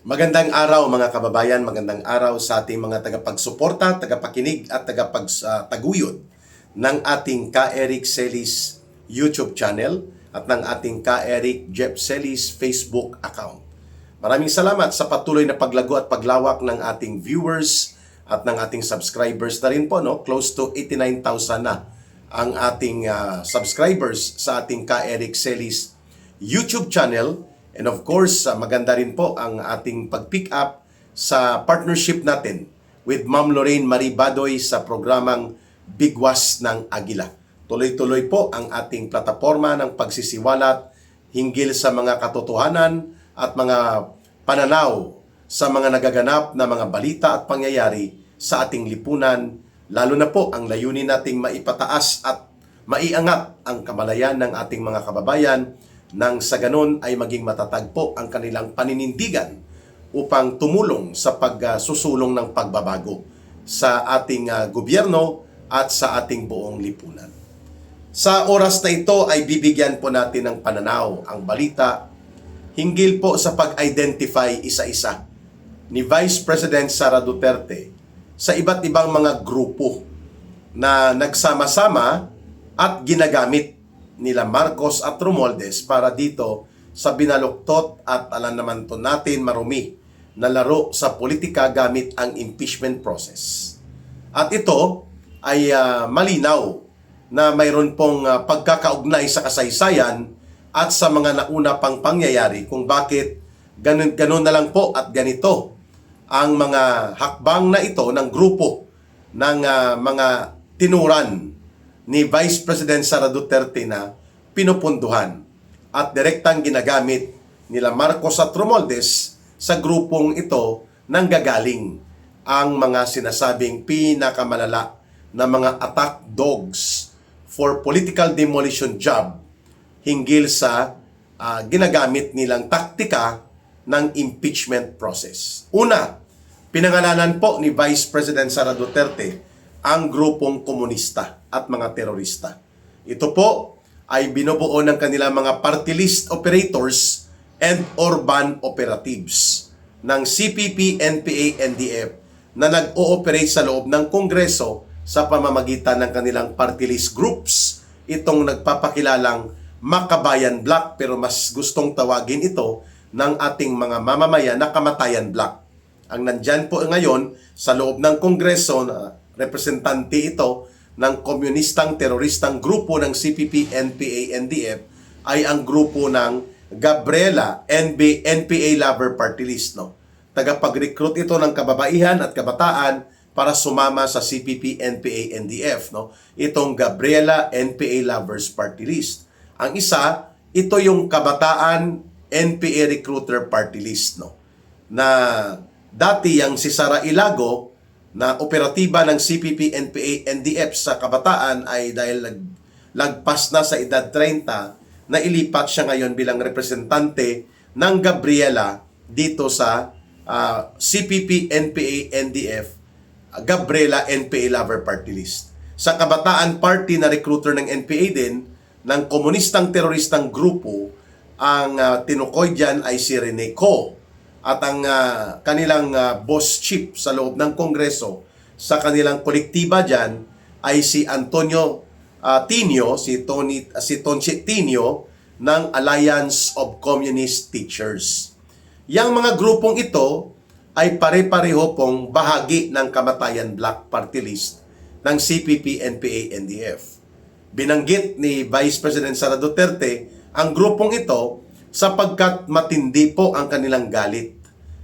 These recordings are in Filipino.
Magandang araw mga kababayan, magandang araw sa ating mga tagapagsuporta, tagapakinig at tagapagtaguyod ng ating Ka Eric Celis YouTube channel at ng ating Ka Eric Jeff Celis Facebook account. Maraming salamat sa patuloy na paglago at paglawak ng ating viewers at ng ating subscribers na rin po. Close to 89,000 na ang ating subscribers sa ating Ka Eric Celis YouTube channel. And of course, maganda rin po ang ating pag-pick up sa partnership natin with Ma'am Lorraine Marie Badoy sa programang Bigwas ng Agila. Tuloy-tuloy po ang ating plataforma ng pagsisiwalat hinggil sa mga katotohanan at mga pananaw sa mga nagaganap na mga balita at pangyayari sa ating lipunan, lalo na po ang layunin nating maipataas at maiangat ang kamalayan ng ating mga kababayan nang sa ganon ay maging matatag po ang kanilang paninindigan upang tumulong sa pagsusulong ng pagbabago sa ating gobyerno at sa ating buong lipunan. Sa oras na ito ay bibigyan po natin ng pananaw ang balita hinggil po sa pag-identify isa-isa ni Vice President Sara Duterte sa iba't ibang mga grupo na nagsama-sama at ginagamit nila Marcos at Romualdez para dito sa binaluktot at alam naman to natin marumi na laro sa politika gamit ang impeachment process. At ito ay malinaw na mayroon pong pagkakaugnay sa kasaysayan at sa mga nauna pang pangyayari kung bakit ganun na lang po at ganito ang mga hakbang na ito ng grupo ng mga tinuran ni Vice President Sara Duterte na pinupunduhan at direktang ginagamit nila Marcos at Romualdez sa grupong ito nang gagaling ang mga sinasabing pinakamalala na mga attack dogs for political demolition job hinggil sa ginagamit nilang taktika ng impeachment process. Una, pinangalanan po ni Vice President Sara Duterte ang grupong komunista at mga terorista. Ito po ay binubuo ng kanilang mga party list operators and urban operatives ng CPP, NPA, NDF na nag-ooperate sa loob ng Kongreso sa pamamagitan ng kanilang party list groups. Itong nagpapakilalang Makabayan Bloc, pero mas gustong tawagin ito ng ating mga mamamayan na Kamatayan Bloc. Ang nandyan po ngayon sa loob ng Kongreso na representante ito ng komunistang teroristang grupo ng CPP, NPA, NDF ay ang grupo ng Gabriela NPA Lover Party List. Tagapag-recruit ito ng kababaihan at kabataan para sumama sa CPP, NPA, NDF. Itong Gabriela NPA Lovers Party List. Ang isa, ito yung Kabataan NPA Recruiter Party List. Na dati yung si Sara Ilago na operatiba ng CPP, NPA, NDF sa kabataan ay dahil lagpas na sa edad 30 na ilipat siya ngayon bilang representante ng Gabriela dito sa CPP, NPA, NDF, Gabriela NPA Lover Party List. Sa kabataan party na recruiter ng NPA din, ng komunistang teroristang grupo, ang tinukoy dyan ay si Rene Co. At ang kanilang boss chief sa loob ng Kongreso sa kanilang kolektiba dyan ay si Antonio Tinio, si Tonchi Tinio ng Alliance of Communist Teachers. Yang mga grupong ito ay pare-pareho pong bahagi ng Kamatayan Bloc Party List ng CPP, NPA, NDF. Binanggit ni Vice President Sara Duterte ang grupong ito sapagkat matindi po ang kanilang galit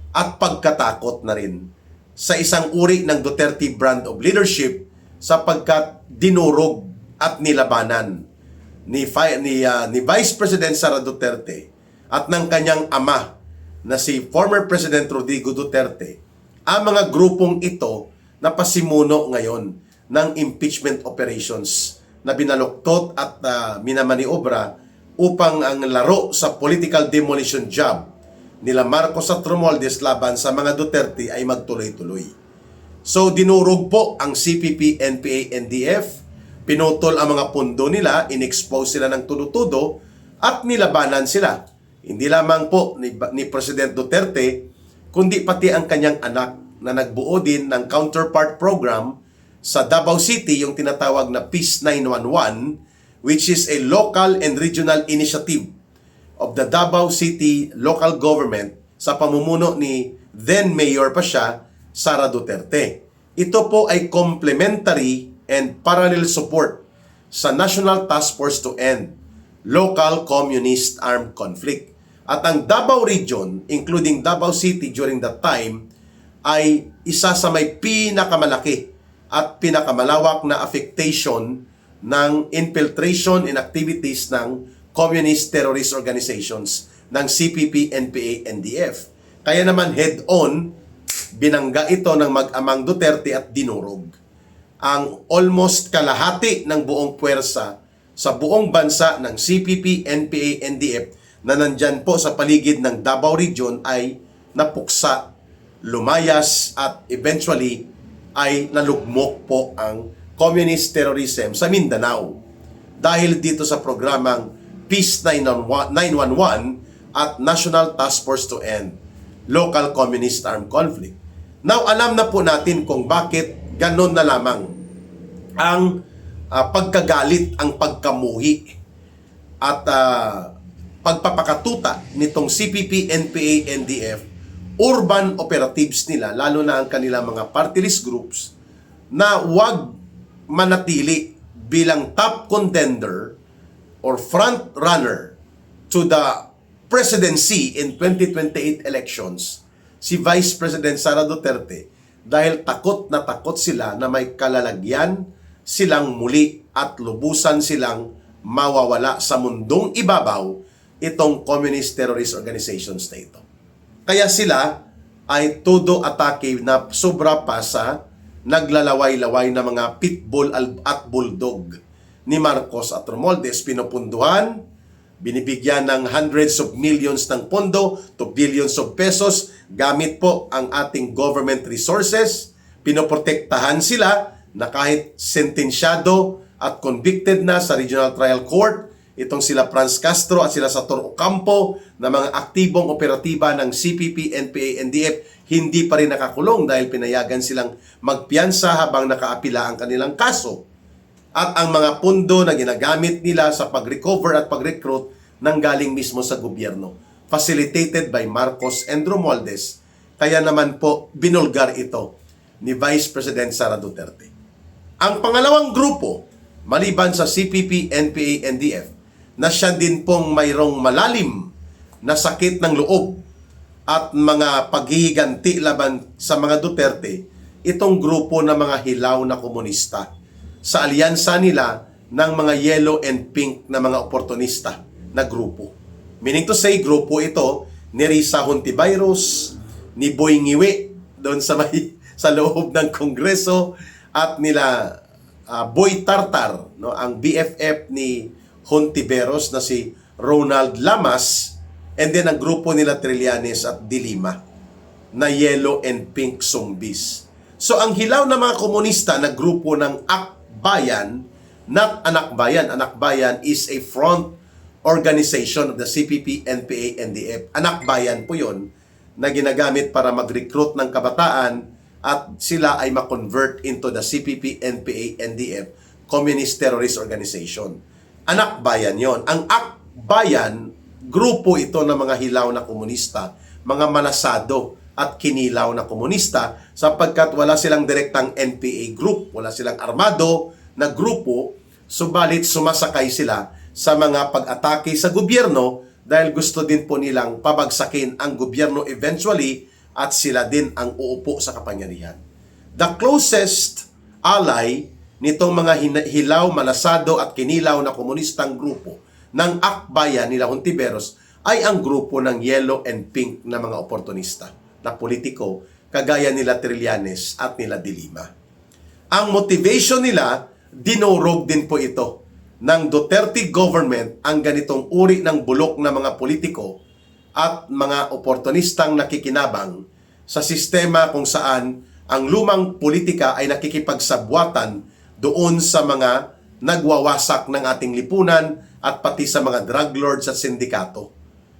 at pagkatakot na rin sa isang uri ng Duterte brand of leadership sapagkat dinurog at nilabanan ni Vice President Sara Duterte at ng kanyang ama na si former President Rodrigo Duterte ang mga grupong ito na pasimuno ngayon ng impeachment operations na binaluktot at minamaniobra upang ang laro sa political demolition job nila Marcos at Romualdez laban sa mga Duterte ay magtuloy-tuloy. So dinurog po ang CPP, NPA, NDF, pinutol ang mga pundo nila, in-expose sila ng tudo-tudo at nilabanan sila. Hindi lamang po ni President Duterte, kundi pati ang kanyang anak na nagbuo din ng counterpart program sa Davao City, yung tinatawag na Peace 911, which is a local and regional initiative of the Davao City local government sa pamumuno ni then Mayor pa siya, Sara Duterte. Ito po ay complementary and parallel support sa National Task Force to End Local Communist Armed Conflict. At ang Davao Region, including Davao City during that time, ay isa sa may pinakamalaki at pinakamalawak na affectation ng infiltration in activities ng communist terrorist organizations ng CPP, NPA, NDF. Kaya naman head-on, binangga ito ng mag-amang Duterte at dinurog ang almost kalahati ng buong puwersa sa buong bansa ng CPP, NPA, NDF na nandyan po sa paligid ng Davao Region ay napuksa, lumayas at eventually ay nalugmok po ang communist terrorism sa Mindanao dahil dito sa programang Peace 911 at National Task Force to End Local Communist Armed Conflict. Now, alam na po natin kung bakit ganon na lamang ang pagkagalit, ang pagkamuhi at pagpapakatuta nitong CPP, NPA, NDF, urban operatives nila, lalo na ang kanilang mga party list groups, na wag manatili bilang top contender or front runner to the presidency in 2028 elections, si Vice President Sara Duterte, dahil takot na takot sila na may kalalagyan silang muli at lubusan silang mawawala sa mundong ibabaw itong communist terrorist organizations na ito. Kaya sila ay todo atake na sobra pa sa naglalaway-laway na mga pitbull at bulldog ni Marcos at Romualdez. Pinupunduhan, binibigyan ng hundreds of millions ng pondo to billions of pesos gamit po ang ating government resources. Pinoprotektahan sila na kahit sentensyado at convicted na sa Regional Trial Court, itong sila Franz Castro at sila Sator Ocampo na mga aktibong operatiba ng CPP, NPA, NDF, hindi pa rin nakakulong dahil pinayagan silang magpiyansa habang nakaapila ang kanilang kaso. At ang mga pundo na ginagamit nila sa pag-recover at pag-recruit nanggaling mismo sa gobyerno, facilitated by Marcos and Romualdez. Kaya naman po, binulgar ito ni Vice President Sara Duterte. Ang pangalawang grupo, maliban sa CPP, NPA, NDF, na siya din pong mayroong malalim na sakit ng loob at mga paghihiganti laban sa mga Duterte, itong grupo ng mga hilaw na komunista sa alyansa nila ng mga yellow and pink na mga oportunista na grupo. Meaning to say, grupo ito ni Risa Hontiveros, ni Boy Ngiwi doon sa loob ng Kongreso, at nila Boy Tartar, no, ang BFF ni Hontiveros na si Ronald Lamas, and then ang grupo nila Trillanes at Dilima na yellow and pink zombies. So ang hilaw na mga komunista na grupo ng Akbayan, not Anakbayan. Anakbayan is a front organization of the CPP, NPA, NDF. Anakbayan po yun na ginagamit para mag-recruit ng kabataan at sila ay ma-convert into the CPP, NPA, NDF, Communist Terrorist Organization. Anakbayan yon. Ang Akbayan, grupo ito ng mga hilaw na komunista, mga malasado at kinilaw na komunista, sapagkat wala silang direktang NPA group, wala silang armado na grupo, subalit sumasakay sila sa mga pag-atake sa gobyerno dahil gusto din po nilang pabagsakin ang gobyerno eventually at sila din ang uupo sa kapangyarihan. The closest ally nitong mga hilaw, malasado at kinilaw na komunistang grupo ng Akbayan nila Hontiveros ay ang grupo ng yellow and pink na mga oportunista na politiko kagaya nila Trillanes at nila Dilima. Ang motivation nila, dinurog din po ito ng Duterte government ang ganitong uri ng bulok na mga politiko at mga oportunistang nakikinabang sa sistema kung saan ang lumang politika ay nakikipagsabwatan doon sa mga nagwawasak ng ating lipunan at pati sa mga drug lords at sindikato.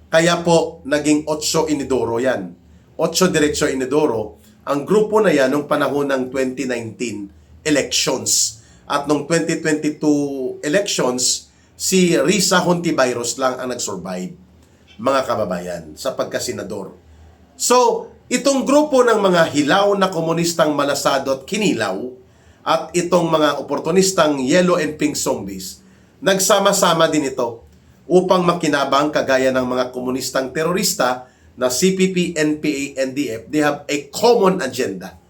Kaya po, naging 8 inidoro yan. Ocho Diretso Inodoro, ang grupo na yan nung panahon ng 2019 elections. At nung 2022 elections, si Risa Hontiveros lang ang nag-survive, mga kababayan, sa pagkasenador. So, itong grupo ng mga hilaw na komunistang malasado at kinilaw at itong mga oportunistang yellow and pink zombies, nagsama-sama din ito upang makinabang kagaya ng mga komunistang terorista na CPP, NPA, NDF. They have a common agenda,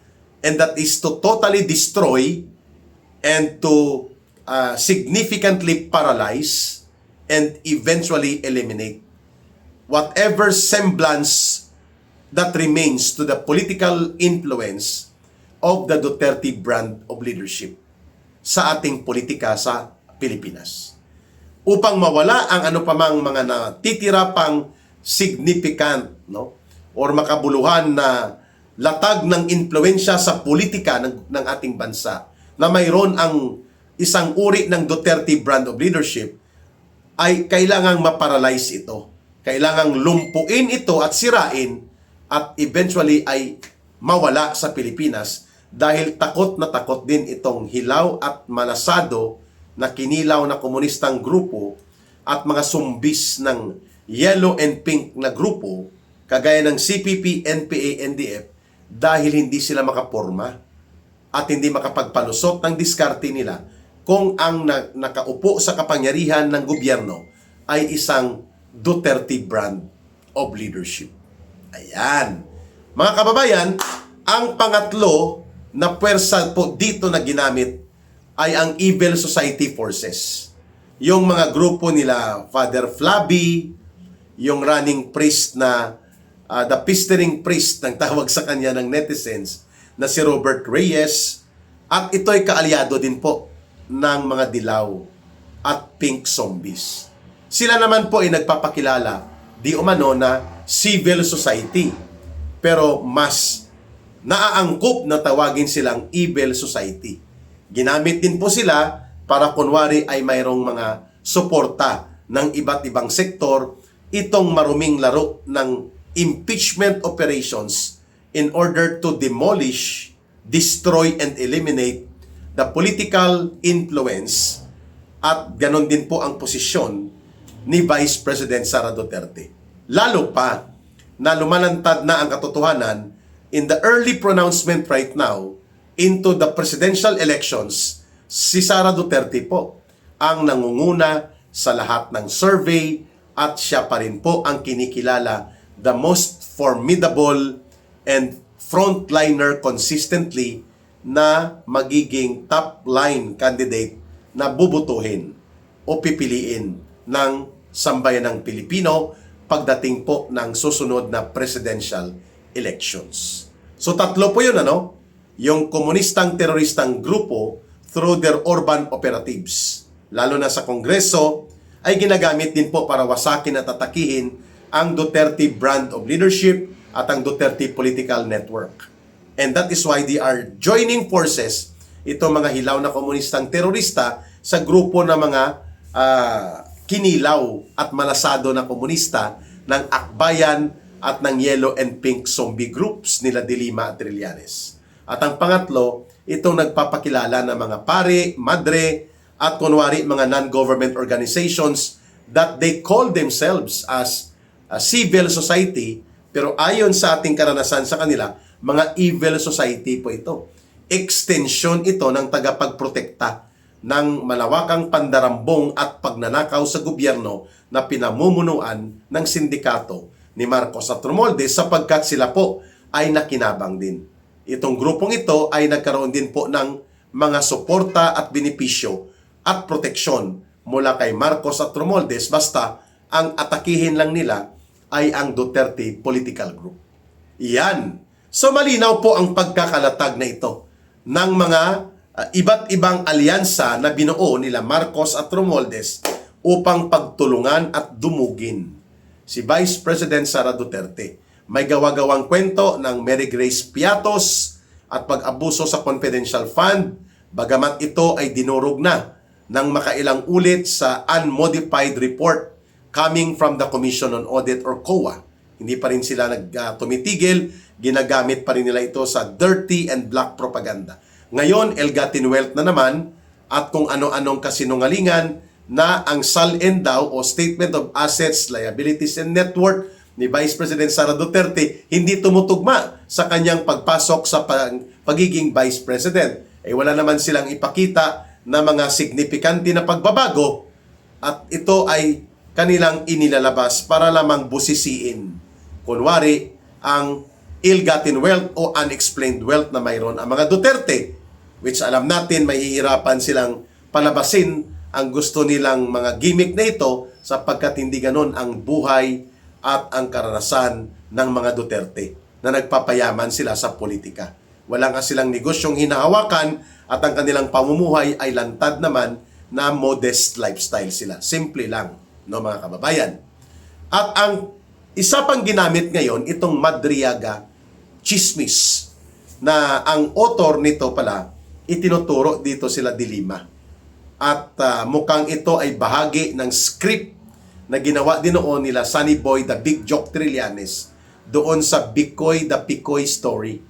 and that is to totally destroy and to significantly paralyze and eventually eliminate whatever semblance that remains to the political influence of the Duterte brand of leadership sa ating politika sa Pilipinas. Upang mawala ang ano pa mang mga natitira pang significant, no, or makabuluhan na latag ng impluensya sa politika ng ating bansa, na mayroon ang isang uri ng Duterte brand of leadership, ay kailangang maparalyze ito. Kailangang lumpuin ito at sirain at eventually ay mawala sa Pilipinas, dahil takot na takot din itong hilaw at malasado na kinilaw na komunistang grupo at mga zumbis ng yellow and pink na grupo kagaya ng CPP, NPA, NDF, dahil hindi sila makaporma at hindi makapagpalusot ng diskarte nila kung ang nakaupo sa kapangyarihan ng gobyerno ay isang Duterte brand of leadership. Ayan. Mga kababayan, ang pangatlo na pwersa po dito na ginamit ay ang Evil Society Forces. Yung mga grupo nila, Father Flaby, yung running priest na, the pestering priest, ng tawag sa kanya ng netizens, na si Robert Reyes, at ito'y kaalyado din po ng mga dilaw at pink zombies. Sila naman po ay nagpapakilala di umano na civil society, pero mas naaangkop na tawagin silang evil society. Ginamit din po sila para kunwari ay mayroong mga suporta ng iba't ibang sektor itong maruming laro ng impeachment operations in order to demolish, destroy, and eliminate the political influence, at ganon din po ang posisyon ni Vice President Sara Duterte. Lalo pa na lumalantad na ang katotohanan in the early pronouncement right now into the presidential elections, si Sara Duterte po ang nangunguna sa lahat ng survey at siya pa rin po ang kinikilala the most formidable and frontliner consistently na magiging top line candidate na bubutuhin o pipiliin ng sambayan ng Pilipino pagdating po ng susunod na presidential elections. So tatlo po yun, ano? Yung komunistang teroristang grupo through their urban operatives, lalo na sa Kongreso, ay ginagamit din po para wasakin at atakihin ang Duterte brand of leadership at ang Duterte political network. And that is why they are joining forces, itong mga hilaw na komunistang terorista, sa grupo ng mga kinilaw at malasado na komunista ng Akbayan at ng Yellow and Pink zombie groups nila De Lima at Trillanes. At ang pangatlo, itong nagpapakilala ng mga pare, madre, at kunwari mga non-government organizations that they call themselves as a civil society, pero ayon sa ating karanasan sa kanila, mga evil society po ito. Extension ito ng tagapagprotekta ng malawakang pandarambong at pagnanakaw sa gobyerno na pinamumunuan ng sindikato ni Marcos at Romualdez, sapagkat sila po ay nakinabang din. Itong grupong ito ay nagkaroon din po ng mga suporta at benepisyo at proteksyon mula kay Marcos at Romualdez, basta ang atakihin lang nila ay ang Duterte political group. Iyan. So malinaw po ang pagkakalatag na ito ng mga iba't ibang alyansa na binuo nila Marcos at Romualdez upang pagtulungan at dumugin si Vice President Sara Duterte. May gawa-gawang kwento ng Mary Grace Piatos at pag-abuso sa confidential fund, bagamat ito ay dinurog na ng makailang ulit sa unmodified report coming from the Commission on Audit or COA. Hindi pa rin sila tumitigil. Ginagamit pa rin nila ito sa dirty and black propaganda. Ngayon, ill-gotten wealth na naman at kung ano-anong kasinungalingan na ang SALN daw o Statement of Assets, Liabilities, and Net Worth ni Vice President Sara Duterte hindi tumutugma sa kanyang pagpasok sa pagiging Vice President. Wala naman silang ipakita na mga signifikante na pagbabago at ito ay kanilang inilalabas para lamang busisiin. Kunwari, ang ill-gotten wealth o unexplained wealth na mayroon ang mga Duterte, which alam natin mahihirapan silang palabasin ang gusto nilang mga gimmick na ito sapagkat hindi ganon ang buhay at ang karanasan ng mga Duterte na nagpapayaman sila sa politika. Wala nga silang negosyong hinahawakan at ang kanilang pamumuhay ay lantad naman na modest lifestyle sila. Simple lang, no mga kababayan. At ang isa pang ginamit ngayon, itong Madriaga chismis, na ang author nito pala, itinuturo dito sila Dilima. At mukhang ito ay bahagi ng script na ginawa din noon nila Sunny Boy the Big Joke Trillanes doon sa Bicoy the Picoy story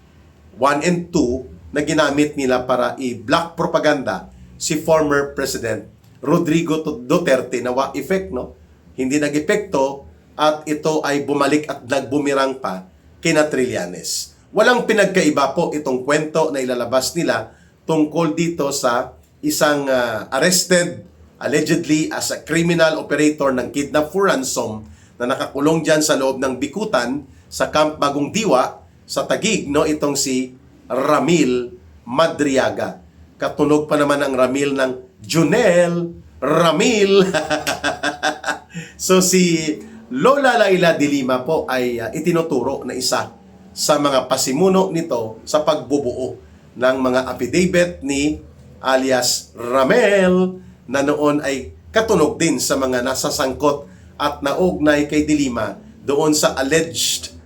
1 and 2 na ginamit nila para i-black propaganda si former President Rodrigo Duterte na effect, no? Hindi nag-epekto at ito ay bumalik at nagbumirang pa kina Trillanes. Walang pinagkaiba po itong kwento na ilalabas nila tungkol dito sa isang arrested allegedly as a criminal operator ng kidnap for ransom na nakakulong dyan sa loob ng bikutan sa Camp Bagong Diwa sa Taguig, no? Itong si Ramil Madriaga. Katunog pa naman ang Ramil ng Junel Ramil. So si Lola Laila Dilima po ay itinuturo na isa sa mga pasimuno nito sa pagbubuo ng mga affidavit ni alias Ramel na noon ay katunog din sa mga nasasangkot at naugnay kay Dilima doon sa alleged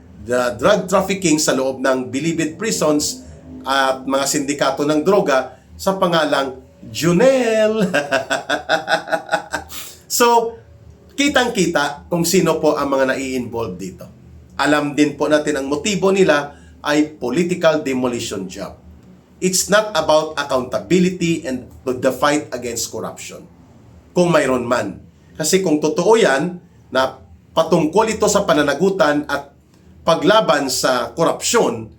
drug trafficking sa loob ng bilibid prisons at mga sindikato ng droga sa pangalang Junel. So, kitang-kita kung sino po ang mga nai-involve dito. Alam din po natin ang motibo nila ay political demolition job. It's not about accountability and the fight against corruption. Kung mayroon man. Kasi kung totoo yan, na patungkol ito sa pananagutan at paglaban sa korupsyon,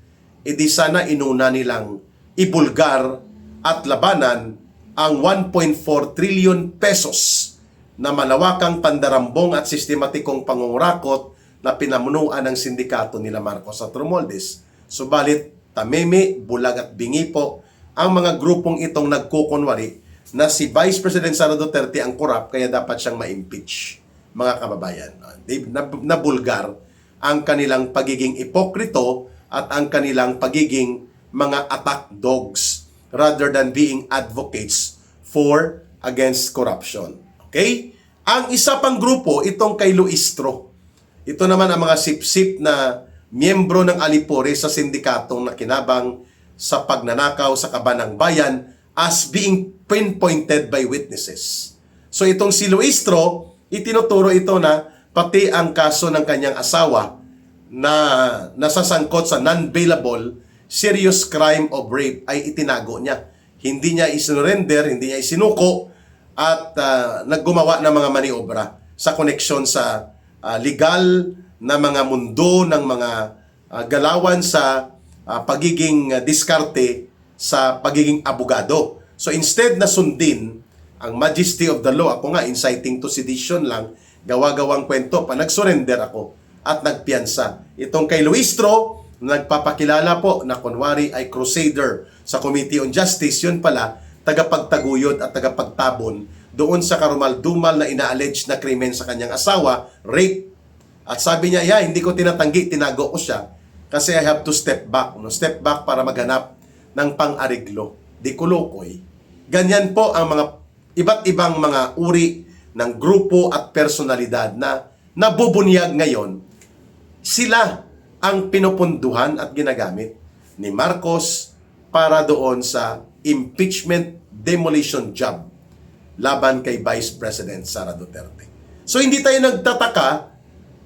edi sana inuna nilang ibulgar at labanan ang 1.4 trillion pesos na malawakang pandarambong at sistematikong pangungurakot na pinamunuan ng sindikato nila Marcos at Romualdez. Subalit, tameme, bulag at bingi po ang mga grupong itong nagkukunwari na si Vice President Sara Duterte ang korap kaya dapat siyang ma-impeach, mga kababayan. Nabulgar ang kanilang pagiging ipokrito at ang kanilang pagiging mga attack dogs rather than being advocates for against corruption. Okay? Ang isa pang grupo, itong kay Luistro. Ito naman ang mga sip-sip na miyembro ng Alipore sa sindikatong nakinabang sa pagnanakaw sa kaban ng bayan as being pinpointed by witnesses. So itong si Luistro, itinuturo ito na pati ang kaso ng kanyang asawa na nasasangkot sa non-bailable serious crime of rape ay itinago niya. Hindi niya isinurrender, hindi niya isinuko at naggumawa ng mga maniobra sa koneksyon sa legal na mga mundo ng mga galawan sa pagiging diskarte sa pagiging abogado. So instead na sundin ang majesty of the law, ako nga inciting to sedition lang, gawa-gawang kwento pa, nagsurrender ako at nagpiyansa. Itong kay Luistro, nagpapakilala po na kunwari ay crusader sa Committee on Justice, yun pala, tagapagtaguyod at tagapagtabon doon sa karumal-dumal na ina-allege na krimen sa kanyang asawa, rape. At sabi niya, hindi ko tinatanggi, tinago ko siya kasi I have to step back. No? Step back para maghanap ng pang-ariglo. Di kulukoy. Ganyan po ang mga iba't ibang mga uri ng grupo at personalidad na nabubunyag ngayon. Sila ang pinupunduhan at ginagamit ni Marcos para doon sa impeachment demolition job laban kay Vice President Sara Duterte. So hindi tayo nagtataka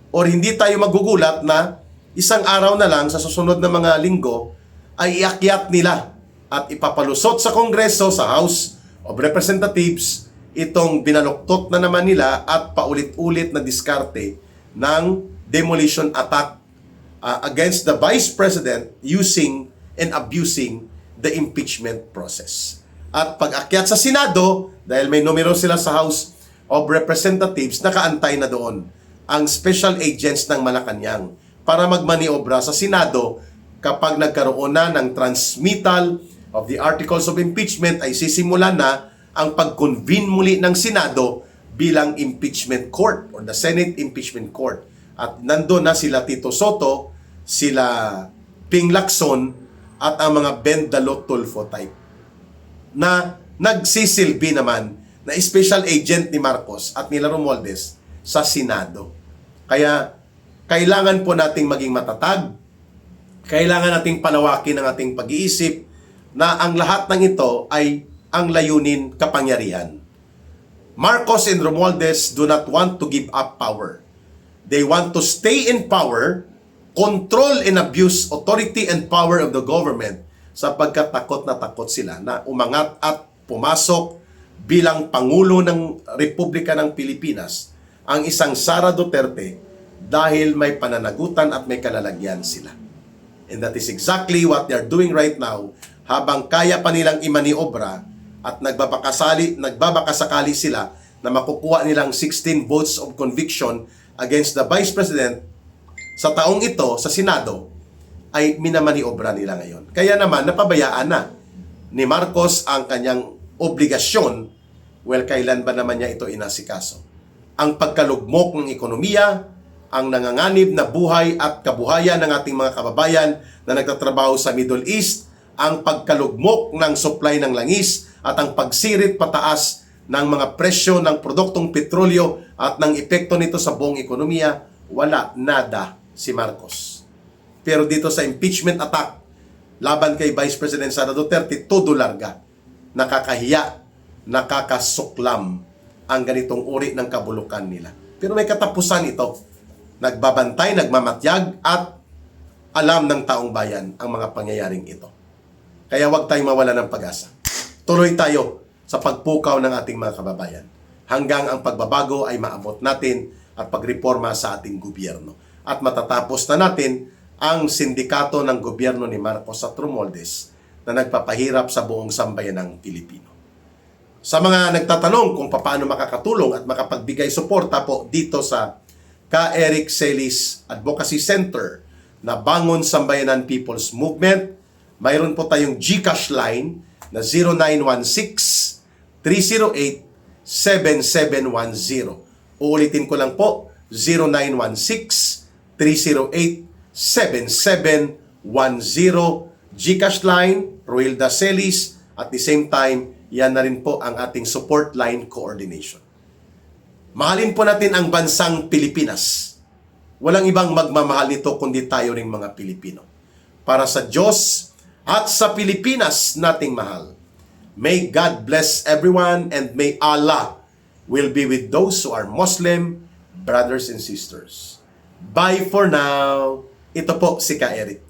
or hindi tayo magugulat na isang araw na lang sa susunod na mga linggo ay iakyat nila at ipapalusot sa Kongreso, sa House of Representatives, itong binaluktot na naman nila at paulit-ulit na diskarte ng demolition attack against the Vice President using and abusing the impeachment process. At pag-akyat sa Senado, dahil may numero sila sa House of Representatives, nakaantay na doon ang special agents ng Malacanang para magmaniobra sa Senado kapag nagkaroon na ng transmittal of the articles of impeachment ay sisimulan na ang pag-convene muli ng Senado bilang impeachment court or the Senate Impeachment Court. At nandun na sila Tito Soto, sila Ping Lacson at ang mga Bendalo Tulfo type na nagsisilbi naman na special agent ni Marcos at nila Romualdez sa Senado. Kaya kailangan po nating maging matatag, kailangan nating palawakin ang ating pag-iisip na ang lahat ng ito ay ang layunin kapangyarihan. Marcos and Romualdez do not want to give up power. They want to stay in power, control and abuse authority and power of the government sapagkat takot na takot sila na umangat at pumasok bilang Pangulo ng Republika ng Pilipinas ang isang Sara Duterte dahil may pananagutan at may kalalagyan sila. And that is exactly what they are doing right now habang kaya pa nilang imaniobra at nagbabakasakali sila na makukuha nilang 16 votes of conviction against the Vice President sa taong ito sa Senado ay minamaniobra nila ngayon. Kaya naman napabayaan na ni Marcos ang kanyang obligasyon, well, kailan ba naman niya ito inasikaso? Ang pagkalugmok ng ekonomiya, ang nanganganib na buhay at kabuhayan ng ating mga kababayan na nagtatrabaho sa Middle East, ang pagkalugmok ng supply ng langis at ang pagsirit pataas ng mga presyo ng produktong petrolyo at ng epekto nito sa buong ekonomiya, wala nada si Marcos. Pero dito sa impeachment attack laban kay Vice President Sara Duterte, todo larga. Nakakahiya, nakakasuklam ang ganitong uri ng kabulukan nila. Pero may katapusan ito. Nagbabantay, nagmamatyag at alam ng taong bayan ang mga pangyayaring ito. Kaya huwag tayong mawala ng pag-asa. Tuloy tayo sa pagpukaw ng ating mga kababayan hanggang ang pagbabago ay maabot natin at pagreforma sa ating gobyerno. At matatapos na natin ang sindikato ng gobyerno ni Marcos at Romualdez na nagpapahirap sa buong sambayanang Pilipino. Sa mga nagtatanong kung paano makakatulong at makapagbigay suporta po dito sa Ka Eric Celis Advocacy Center na Bangon Sambayanan People's Movement, mayroon po tayong GCash line na 0916-308-7710. Uulitin ko lang po, 0916-308-7710. GCash line, Roilda Celis, at the same time, yan na rin po ang ating support line coordination. Mahalin po natin ang bansang Pilipinas. Walang ibang magmamahal nito kundi tayo ring mga Pilipino. Para sa Diyos at sa Pilipinas nating mahal. May God bless everyone and may Allah will be with those who are Muslim brothers and sisters. Bye for now. Ito po si Ka Eric.